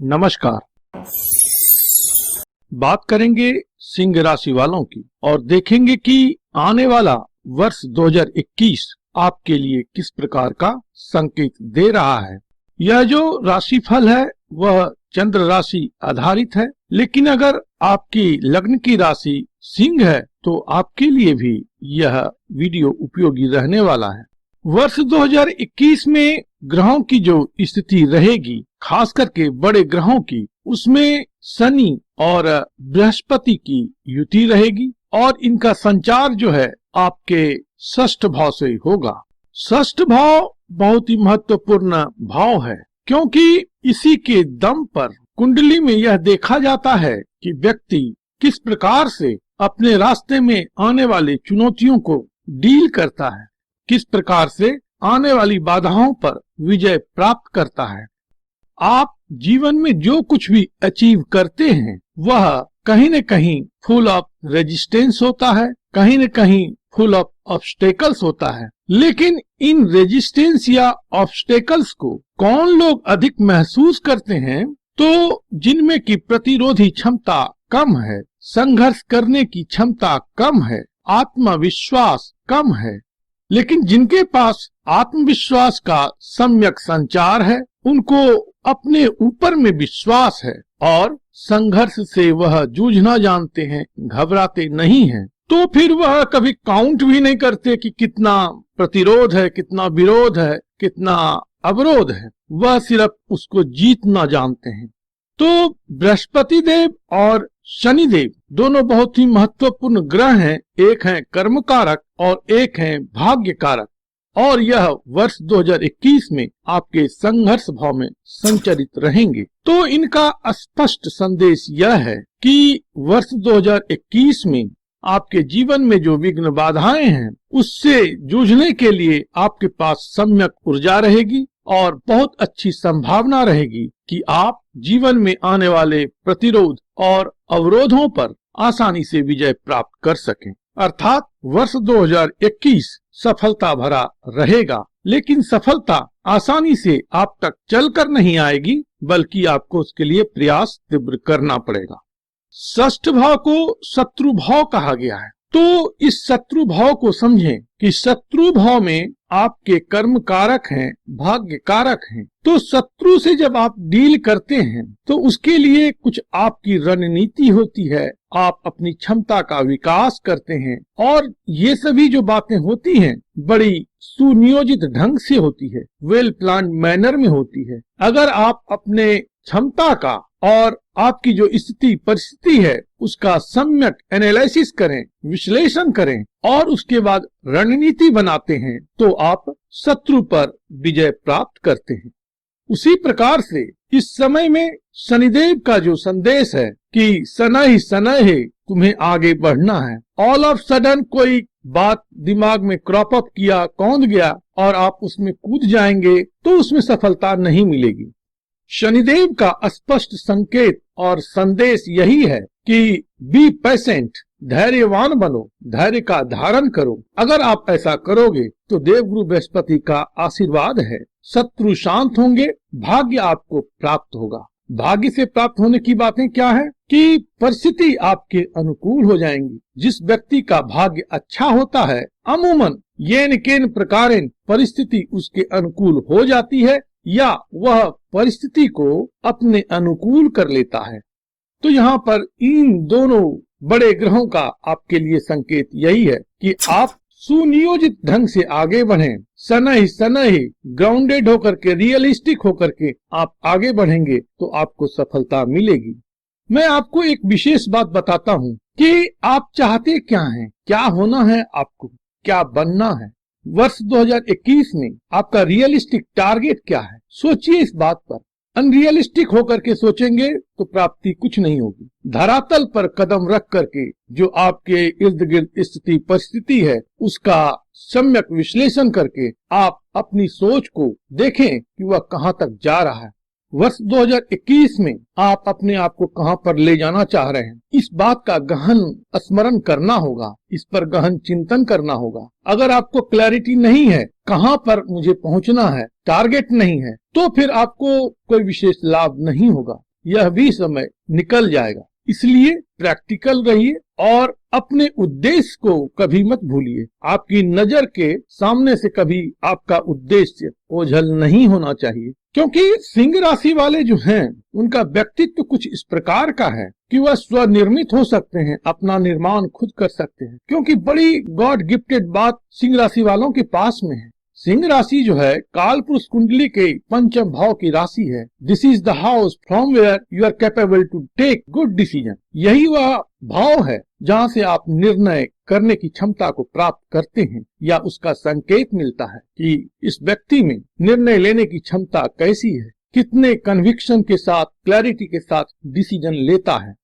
नमस्कार। बात करेंगे सिंह राशि वालों की और देखेंगे कि आने वाला वर्ष 2021 आपके लिए किस प्रकार का संकेत दे रहा है। यह जो राशिफल है वह चंद्र राशि आधारित है, लेकिन अगर आपकी लग्न की राशि सिंह है तो आपके लिए भी यह वीडियो उपयोगी रहने वाला है। वर्ष 2021 में ग्रहों की जो स्थिति रहेगी, खास करके बड़े ग्रहों की, उसमें शनि और बृहस्पति की युति रहेगी और इनका संचार जो है आपके षष्ठ भाव से होगा। षष्ठ भाव बहुत ही महत्वपूर्ण भाव है, क्योंकि इसी के दम पर कुंडली में यह देखा जाता है कि व्यक्ति किस प्रकार से अपने रास्ते में आने वाली चुनौतियों को डील करता है, किस प्रकार से आने वाली बाधाओं पर विजय प्राप्त करता है। आप जीवन में जो कुछ भी अचीव करते हैं वह कहीं न कहीं फुल ऑफ रेजिस्टेंस होता है, कहीं न कहीं फुल ऑफ ऑब्स्टेकल्स होता है। लेकिन इन रेजिस्टेंस या ऑब्स्टेकल्स को कौन लोग अधिक महसूस करते हैं? तो जिनमें की प्रतिरोधी क्षमता कम है, संघर्ष करने की क्षमता कम है, आत्मविश्वास कम है। लेकिन जिनके पास आत्मविश्वास का सम्यक संचार है, उनको अपने ऊपर में विश्वास है और संघर्ष से वह जूझना जानते हैं, घबराते नहीं हैं, तो फिर वह कभी काउंट भी नहीं करते कि कितना प्रतिरोध है, कितना विरोध है, कितना अवरोध है। वह सिर्फ उसको जीतना जानते हैं। तो बृहस्पति देव और शनि देव दोनों बहुत ही महत्वपूर्ण ग्रह हैं। एक है कर्म कारक और एक है भाग्य कारक, और यह वर्ष 2021 में आपके संघर्ष भाव में संचरित रहेंगे। तो इनका स्पष्ट संदेश यह है कि वर्ष 2021 में आपके जीवन में जो विघ्न बाधाएं हैं उससे जूझने के लिए आपके पास सम्यक ऊर्जा रहेगी और बहुत अच्छी संभावना रहेगी कि आप जीवन में आने वाले प्रतिरोध और अवरोधों पर आसानी से विजय प्राप्त कर सकें। अर्थात वर्ष 2021 सफलता भरा रहेगा, लेकिन सफलता आसानी से आप तक चलकर नहीं आएगी, बल्कि आपको उसके लिए प्रयास तीव्र करना पड़ेगा। षष्ठ भाव को शत्रु भाव कहा गया है। तो इस शत्रु भाव को समझें कि शत्रु भाव में आपके कर्म कारक हैं, भाग्य कारक हैं। तो शत्रु से जब आप डील करते हैं तो उसके लिए कुछ आपकी रणनीति होती है, आप अपनी क्षमता का विकास करते हैं और ये सभी जो बातें होती हैं बड़ी सुनियोजित ढंग से होती है, वेल प्लान मैनर में होती है। अगर आप अपने क्षमता का और आपकी जो स्थिति परिस्थिति है उसका सम्यक एनालिसिस करें, विश्लेषण करें और उसके बाद रणनीति बनाते हैं तो आप शत्रु पर विजय प्राप्त करते हैं। उसी प्रकार से इस समय में शनिदेव का जो संदेश है कि शनैः तुम्हें आगे बढ़ना है। ऑल ऑफ सडन कोई बात दिमाग में क्रॉप अप किया, कौंध गया और आप उसमें कूद जाएंगे तो उसमें सफलता नहीं मिलेगी। शनिदेव का स्पष्ट संकेत और संदेश यही है कि बी पेशेंट, धैर्यवान बनो, धैर्य का धारण करो। अगर आप ऐसा करोगे तो देवगुरु बृहस्पति का आशीर्वाद है, शत्रु शांत होंगे, भाग्य आपको प्राप्त होगा। भाग्य से प्राप्त होने की बातें क्या है कि परिस्थिति आपके अनुकूल हो जाएंगी। जिस व्यक्ति का भाग्य अच्छा होता है अमूमन येन केन प्रकारेण परिस्थिति उसके अनुकूल हो जाती है या वह परिस्थिति को अपने अनुकूल कर लेता है। तो यहाँ पर इन दोनों बड़े ग्रहों का आपके लिए संकेत यही है कि आप सुनियोजित ढंग से आगे बढ़ें, शनैः ग्राउंडेड होकर के, रियलिस्टिक होकर के आप आगे बढ़ेंगे तो आपको सफलता मिलेगी। मैं आपको एक विशेष बात बताता हूँ कि आप चाहते क्या हैं, क्या होना है, आपको क्या बनना है। वर्ष 2021 में आपका रियलिस्टिक टारगेट क्या है, सोचिए इस बात पर। अनरियलिस्टिक होकर के सोचेंगे तो प्राप्ति कुछ नहीं होगी। धरातल पर कदम रख करके जो आपके इर्द गिर्द स्थिति परिस्थिति है उसका सम्यक विश्लेषण करके आप अपनी सोच को देखें कि वह कहाँ तक जा रहा है। वर्ष 2021 में आप अपने आप को कहां पर ले जाना चाह रहे हैं, इस बात का गहन स्मरण करना होगा, इस पर गहन चिंतन करना होगा। अगर आपको क्लैरिटी नहीं है कहां पर मुझे पहुंचना है, टारगेट नहीं है, तो फिर आपको कोई विशेष लाभ नहीं होगा। यह भी समय निकल जाएगा। इसलिए प्रैक्टिकल रहिए और अपने उद्देश्य को कभी मत भूलिए। आपकी नजर के सामने से कभी आपका उद्देश्य ओझल नहीं होना चाहिए, क्योंकि सिंह राशि वाले जो हैं उनका व्यक्तित्व कुछ इस प्रकार का है कि वह स्वनिर्मित हो सकते हैं, अपना निर्माण खुद कर सकते हैं, क्योंकि बड़ी गॉड गिफ्टेड बात सिंह राशि वालों के पास में है। सिंह राशि जो है काल पुरुष कुंडली के पंचम भाव की राशि है। This is the house from where you are capable to take good decision. यही वह भाव है जहाँ से आप निर्णय करने की क्षमता को प्राप्त करते हैं, या उसका संकेत मिलता है कि इस व्यक्ति में निर्णय लेने की क्षमता कैसी है, कितने कन्विक्शन के साथ, क्लैरिटी के साथ डिसीजन लेता है।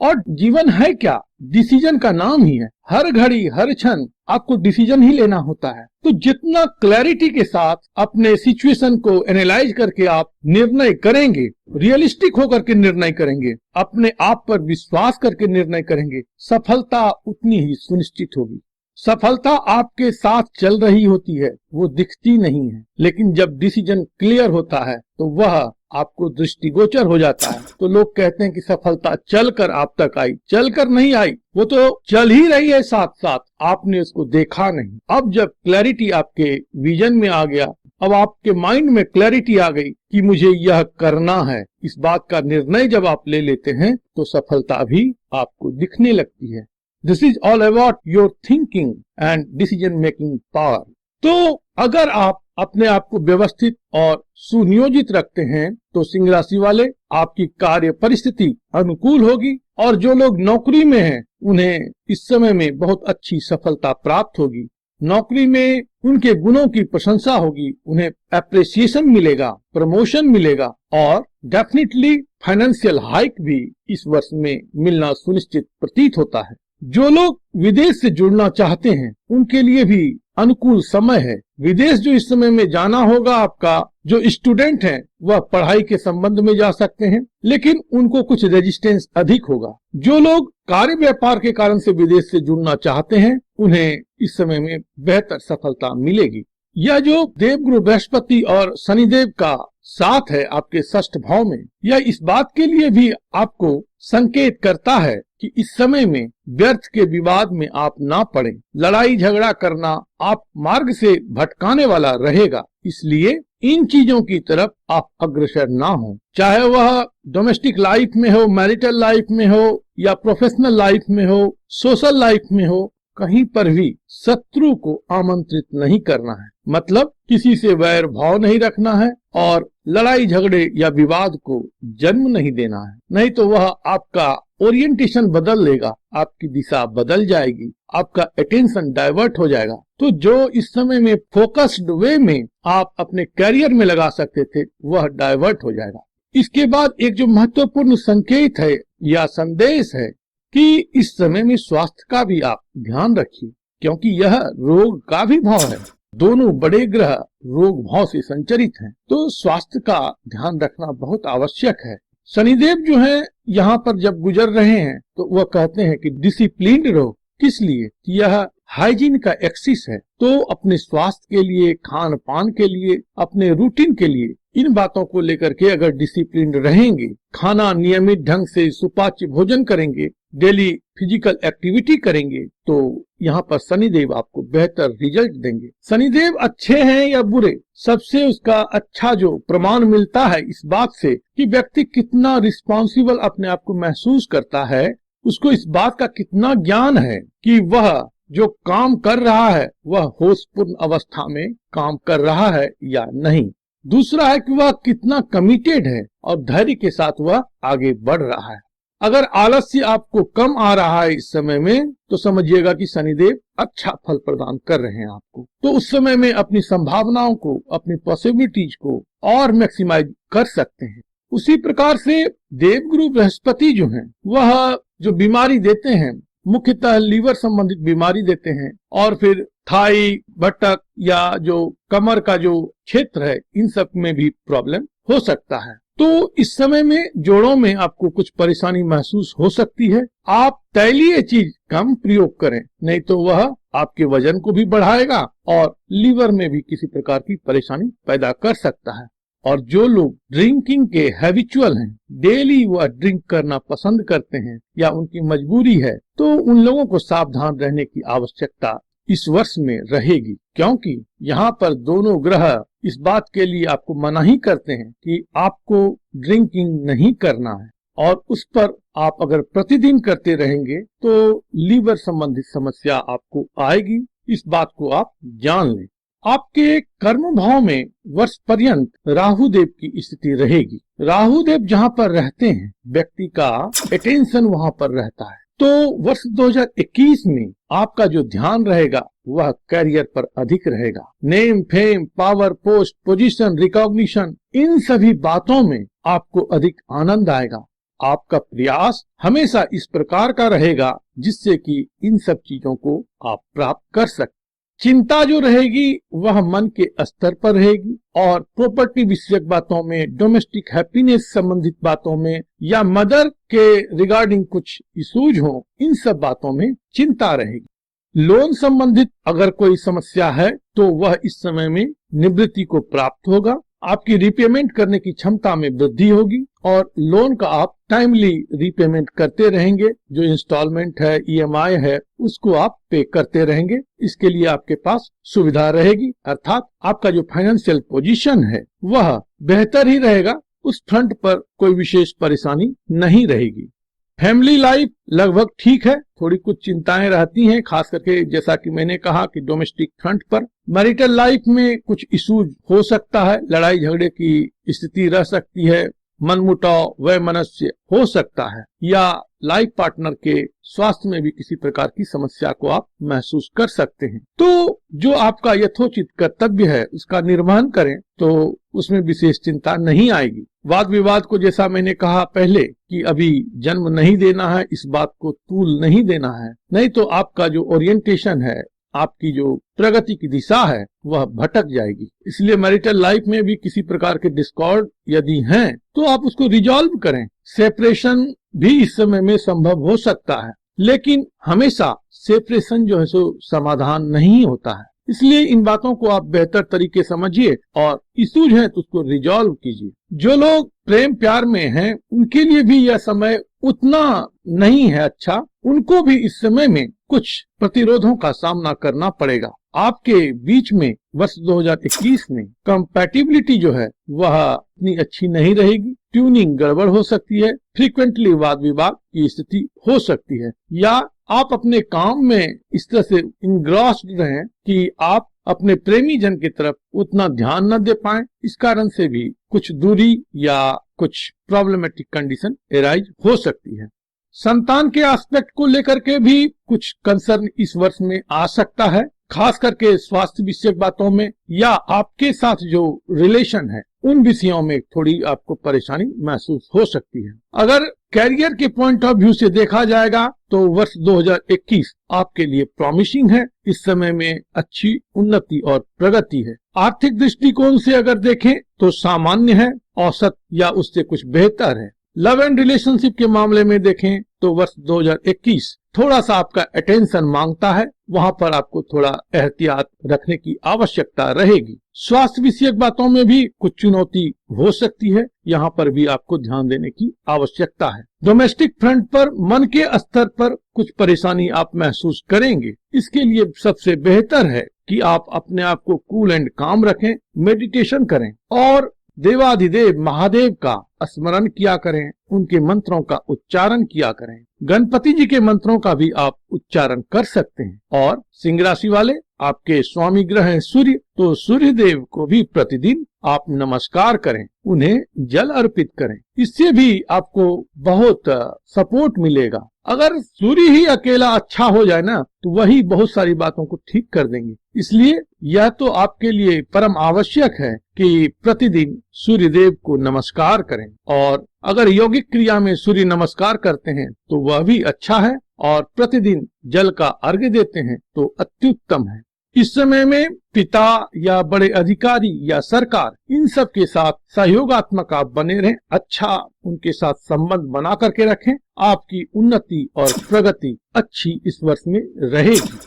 और जीवन है क्या, डिसीजन का नाम ही है। हर घड़ी हर क्षण आपको डिसीजन ही लेना होता है। तो जितना क्लैरिटी के साथ अपने सिचुएशन को एनालाइज करके आप निर्णय करेंगे, रियलिस्टिक होकर के निर्णय करेंगे, अपने आप पर विश्वास करके निर्णय करेंगे, सफलता उतनी ही सुनिश्चित होगी। सफलता आपके साथ चल रही होती है, वो दिखती नहीं है, लेकिन जब डिसीजन क्लियर होता है तो वह आपको दृष्टिगोचर हो जाता है। तो लोग कहते हैं कि सफलता चलकर आप तक आई, चलकर नहीं आई, वो तो चल ही रही है साथ साथ, आपने उसको देखा नहीं। अब जब क्लैरिटी आपके विजन में आ गया, अब आपके माइंड में क्लैरिटी आ गई कि मुझे यह करना है, इस बात का निर्णय जब आप ले लेते हैं तो सफलता भी आपको दिखने लगती है। This is all about your thinking and decision making power. तो अगर आप अपने आप को व्यवस्थित और सुनियोजित रखते हैं तो सिंह राशि वाले आपकी कार्य परिस्थिति अनुकूल होगी, और जो लोग नौकरी में हैं उन्हें इस समय में बहुत अच्छी सफलता प्राप्त होगी। नौकरी में उनके गुणों की प्रशंसा होगी, उन्हें एप्रिसिएशन मिलेगा, प्रमोशन मिलेगा, और डेफिनेटली फाइनेंशियल हाइक भी इस वर्ष में मिलना सुनिश्चित प्रतीत होता है। जो लोग विदेश से जुड़ना चाहते हैं उनके लिए भी अनुकूल समय है। विदेश जो इस समय में जाना होगा, आपका जो स्टूडेंट हैं वह पढ़ाई के संबंध में जा सकते हैं, लेकिन उनको कुछ रेजिस्टेंस अधिक होगा। जो लोग कार्य व्यापार के कारण से विदेश से जुड़ना चाहते हैं उन्हें इस समय में बेहतर सफलता मिलेगी। यह जो देवगुरु बृहस्पति और शनिदेव का साथ है आपके षष्ठ भाव में, यह इस बात के लिए भी आपको संकेत करता है कि इस समय में व्यर्थ के विवाद में आप ना पड़ें। लड़ाई झगड़ा करना आप मार्ग से भटकाने वाला रहेगा, इसलिए इन चीजों की तरफ आप अग्रसर ना हो। चाहे वह डोमेस्टिक लाइफ में हो, मैरिटल लाइफ में हो, या प्रोफेशनल लाइफ में हो, सोशल लाइफ में हो, कहीं पर भी शत्रु को आमंत्रित नहीं करना है। मतलब किसी से वैर भाव नहीं रखना है और लड़ाई झगड़े या विवाद को जन्म नहीं देना है, नहीं तो वह आपका ओरिएंटेशन बदल लेगा, आपकी दिशा बदल जाएगी, आपका अटेंशन डाइवर्ट हो जाएगा। तो जो इस समय में फोकस्ड वे में आप अपने करियर में लगा सकते थे वह डाइवर्ट हो जाएगा। इसके बाद एक जो महत्वपूर्ण संकेत है या संदेश है कि इस समय में स्वास्थ्य का भी आप ध्यान रखिए, क्योंकि यह रोग का भी भाव है। दोनों बड़े ग्रह रोग भाव से संचरित हैं, तो स्वास्थ्य का ध्यान रखना बहुत आवश्यक है। शनिदेव जो है यहाँ पर जब गुजर रहे हैं तो वह कहते हैं कि डिसिप्लिन्ड रहो। किस लिए? यह हाइजीन का एक्सिस है, तो अपने स्वास्थ्य के लिए, खान पान के लिए, अपने रूटीन के लिए, इन बातों को लेकर के अगर डिसिप्लिन रहेंगे, खाना नियमित ढंग से सुपाच्य भोजन करेंगे, डेली फिजिकल एक्टिविटी करेंगे, तो यहाँ पर शनिदेव आपको बेहतर रिजल्ट देंगे। शनिदेव अच्छे हैं या बुरे, सबसे उसका अच्छा जो प्रमाण मिलता है इस बात से कि व्यक्ति कितना रिस्पॉन्सिबल अपने आप को महसूस करता है, उसको इस बात का कितना ज्ञान है कि वह जो काम कर रहा है वह होशपूर्ण अवस्था में काम कर रहा है या नहीं। दूसरा है कि वह कितना कमिटेड है और धैर्य के साथ वह आगे बढ़ रहा है। अगर आलस्य आपको कम आ रहा है इस समय में तो समझिएगा कि शनिदेव अच्छा फल प्रदान कर रहे हैं आपको। तो उस समय में अपनी संभावनाओं को, अपनी पॉसिबिलिटीज को और मैक्सिमाइज कर सकते हैं। उसी प्रकार से देवगुरु बृहस्पति जो हैं वह जो बीमारी देते हैं मुख्यतः लीवर संबंधित बीमारी देते हैं, और फिर थाई, बटक या जो कमर का जो क्षेत्र है इन सब में भी प्रॉब्लम हो सकता है। तो इस समय में जोड़ों में आपको कुछ परेशानी महसूस हो सकती है। आप तैलीय चीज कम प्रयोग करें, नहीं तो वह आपके वजन को भी बढ़ाएगा और लीवर में भी किसी प्रकार की परेशानी पैदा कर सकता है। और जो लोग ड्रिंकिंग के हैबिचुअल हैं, डेली वह ड्रिंक करना पसंद करते हैं या उनकी मजबूरी है, तो उन लोगों को सावधान रहने की आवश्यकता इस वर्ष में रहेगी, क्योंकि यहाँ पर दोनों ग्रह इस बात के लिए आपको मना ही करते हैं कि आपको ड्रिंकिंग नहीं करना है, और उस पर आप अगर प्रतिदिन करते रहेंगे तो लीवर संबंधित समस्या आपको आएगी। इस बात को आप जान लें। आपके कर्म भाव में वर्ष पर्यंत राहु देव की स्थिति रहेगी। राहु देव जहाँ पर रहते हैं, व्यक्ति का अटेंशन वहाँ पर रहता है। तो वर्ष 2021 में आपका जो ध्यान रहेगा वह करियर पर अधिक रहेगा। Name, fame, power, post, position, recognition, इन सभी बातों में आपको अधिक आनंद आएगा। आपका प्रयास हमेशा इस प्रकार का रहेगा जिससे कि इन सब चीजों को आप प्राप्त कर सकें। चिंता जो रहेगी वह मन के स्तर पर रहेगी, और प्रॉपर्टी विषयक बातों में, डोमेस्टिक हैप्पीनेस संबंधित बातों में, या मदर के रिगार्डिंग कुछ इश्यूज हो, इन सब बातों में चिंता रहेगी। लोन संबंधित अगर कोई समस्या है तो वह इस समय में निवृत्ति को प्राप्त होगा। आपकी रीपेमेंट करने की क्षमता में वृद्धि होगी, और लोन का आप टाइमली रीपेमेंट करते रहेंगे। जो इंस्टॉलमेंट है, ईएमआई है, उसको आप पे करते रहेंगे। इसके लिए आपके पास सुविधा रहेगी, अर्थात आपका जो फाइनेंशियल पोजीशन है वह बेहतर ही रहेगा। उस फ्रंट पर कोई विशेष परेशानी नहीं रहेगी। फैमिली लाइफ लगभग ठीक है, थोड़ी कुछ चिंताएं रहती हैं, खास करके जैसा कि मैंने कहा कि डोमेस्टिक फ्रंट पर। मैरिटल लाइफ में कुछ इश्यूज हो सकता है, लड़ाई झगड़े की स्थिति रह सकती है, मनमुटाव, वैमनस्य हो सकता है, या लाइफ पार्टनर के स्वास्थ्य में भी किसी प्रकार की समस्या को आप महसूस कर सकते हैं। तो जो आपका यथोचित कर्तव्य है उसका निर्वहन करें तो उसमें विशेष चिंता नहीं आएगी। वाद विवाद को, जैसा मैंने कहा पहले कि अभी जन्म नहीं देना है, इस बात को तूल नहीं देना है, नहीं तो आपका जो ओरिएंटेशन है, आपकी जो प्रगति की दिशा है वह भटक जाएगी। इसलिए मैरिटल लाइफ में भी किसी प्रकार के डिस्कॉर्ड यदि हैं तो आप उसको रिजॉल्व करें। सेपरेशन भी इस समय में संभव हो सकता है, लेकिन हमेशा सेपरेशन जो है सो समाधान नहीं होता है। इसलिए इन बातों को आप बेहतर तरीके समझिए और इश्यूज हैं तो उसको रिजॉल्व कीजिए। जो लोग प्रेम प्यार में हैं उनके लिए भी यह समय उतना नहीं है अच्छा, उनको भी इस समय में कुछ प्रतिरोधों का सामना करना पड़ेगा। आपके बीच में वर्ष 2021 में कंपैटिबिलिटी जो है वह इतनी अच्छी नहीं रहेगी। ट्यूनिंग गड़बड़ हो सकती है, फ्रीक्वेंटली वाद विवाद की स्थिति हो सकती है, या आप अपने काम में इस तरह से इंग्रॉस्ड रहें कि आप अपने प्रेमी जन की तरफ उतना ध्यान न दे पाएं। इस कारण से भी कुछ दूरी या कुछ प्रॉब्लमेटिक कंडीशन एराइज हो सकती है। संतान के एस्पेक्ट को लेकर के भी कुछ कंसर्न इस वर्ष में आ सकता है, खास करके स्वास्थ्य विषयक बातों में, या आपके साथ जो रिलेशन है उन विषयों में थोड़ी आपको परेशानी महसूस हो सकती है। अगर कैरियर के पॉइंट ऑफ व्यू से देखा जाएगा तो वर्ष 2021 आपके लिए प्रॉमिसिंग है। इस समय में अच्छी उन्नति और प्रगति है। आर्थिक दृष्टिकोण से अगर देखें तो सामान्य है, औसत या उससे कुछ बेहतर है। लव एंड रिलेशनशिप के मामले में देखें तो वर्ष 2021 थोड़ा सा आपका अटेंशन मांगता है, वहां पर आपको थोड़ा एहतियात रखने की आवश्यकता रहेगी। स्वास्थ्य विषयक बातों में भी कुछ चुनौती हो सकती है, यहाँ पर भी आपको ध्यान देने की आवश्यकता है। डोमेस्टिक फ्रंट पर मन के स्तर पर कुछ परेशानी आप महसूस करेंगे। इसके लिए सबसे बेहतर है कि आप अपने आप को कूल एंड काम रखें, मेडिटेशन करें और देवाधिदेव महादेव का स्मरण किया करें, उनके मंत्रों का उच्चारण किया करें। गणपति जी के मंत्रों का भी आप उच्चारण कर सकते हैं। और सिंह राशि वाले, आपके स्वामी ग्रह हैं सूर्य, तो सूर्य देव को भी प्रतिदिन आप नमस्कार करें, उन्हें जल अर्पित करें। इससे भी आपको बहुत सपोर्ट मिलेगा। अगर सूर्य ही अकेला अच्छा हो जाए ना तो वही बहुत सारी बातों को ठीक कर देंगे। इसलिए यह तो आपके लिए परम आवश्यक है कि प्रतिदिन सूर्य देव को नमस्कार करें, और अगर यौगिक क्रिया में सूर्य नमस्कार करते हैं तो वह भी अच्छा है, और प्रतिदिन जल का अर्घ्य देते हैं तो अत्युत्तम है। इस समय में पिता या बड़े अधिकारी या सरकार, इन सब के साथ सहयोगात्मक आप बने रहें, अच्छा उनके साथ संबंध बना करके रखें। आपकी उन्नति और प्रगति अच्छी इस वर्ष में रहेगी।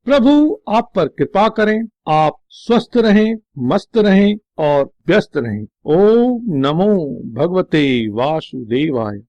प्रभु आप पर कृपा करें, आप स्वस्थ रहें, मस्त रहें, और व्यस्त रहें। ओम नमो भगवते वासुदेवाय।